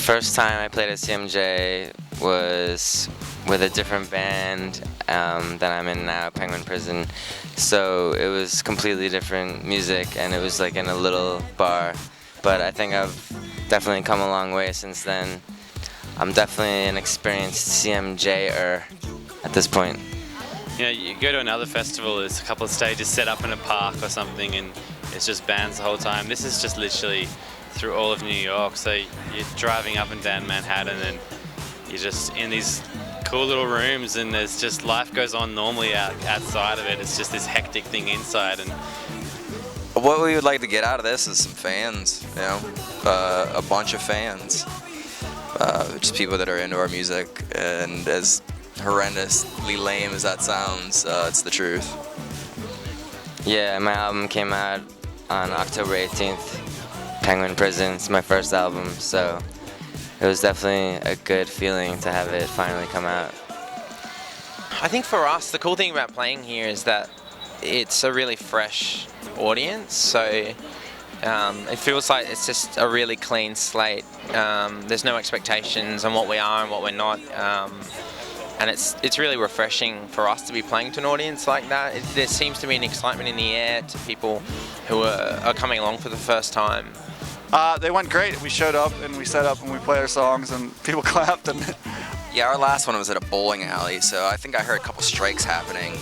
first time I played at CMJ was with a different band that I'm in now, Penguin Prison. So it was completely different music, and it was like in a little bar. But I think I've definitely come a long way since then. I'm definitely an experienced CMJ-er at this point. You know, you go to another festival, there's a couple of stages set up in a park or something, and it's just bands the whole time. This is just literally through all of New York, so you're driving up and down Manhattan, and you're just in these cool little rooms, and there's just life goes on normally outside of it. It's just this hectic thing inside. And what we would like to get out of this is some fans, you know, a bunch of fans, just people that are into our music, and as horrendously lame as that sounds, it's the truth. Yeah, my album came out on October 18th, Penguin Prison. It's my first album, so it was definitely a good feeling to have it finally come out. I think for us, the cool thing about playing here is that it's a really fresh audience, so it feels like it's just a really clean slate. There's no expectations on what we are and what we're not. And it's really refreshing for us to be playing to an audience like that. There seems to be an excitement in the air to people who are coming along for the first time. They went great. We showed up and we set up and we played our songs and people clapped. And Yeah, our last one was at a bowling alley, so I think I heard a couple strikes happening.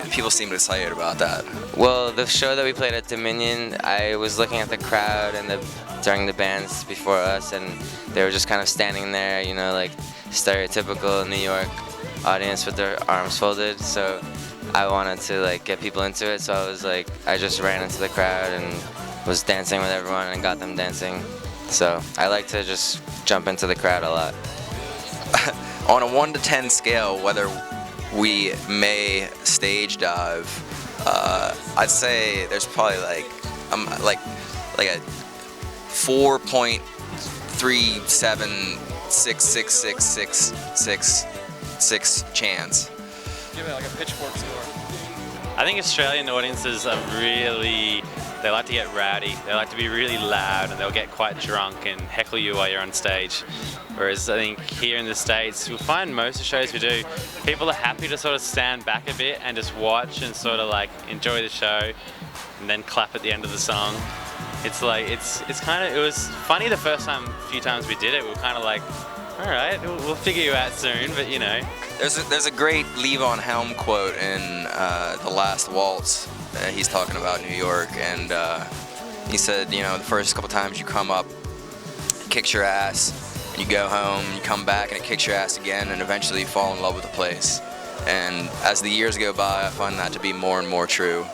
People seemed excited about that. Well, the show that we played at Dominion, I was looking at the crowd and during the bands before us, and they were just kind of standing there, you know, like stereotypical New York audience with their arms folded. So I wanted to like get people into it, so I just ran into the crowd and was dancing with everyone and got them dancing. So I like to just jump into the crowd a lot. On a 1 to 10 scale, whether we may stage dive, I'd say there's probably like a 4.3766666 chance. give it like a pitchfork score. I think Australian audiences are really, they like to get rowdy, they like to be really loud, and they'll get quite drunk and heckle you while you're on stage. Whereas I think here in the States, you'll find most of the shows we do, people are happy to sort of stand back a bit and just watch and sort of like enjoy the show and then clap at the end of the song. It's like, it's kind of, it was funny the first few times we did it, we were kind of like, all right, we'll figure you out soon, but you know. There's a great Levon Helm quote in The Last Waltz. He's talking about New York, and he said, you know, the first couple times you come up, it kicks your ass, and you go home, you come back, and it kicks your ass again, and eventually you fall in love with the place. And as the years go by, I find that to be more and more true.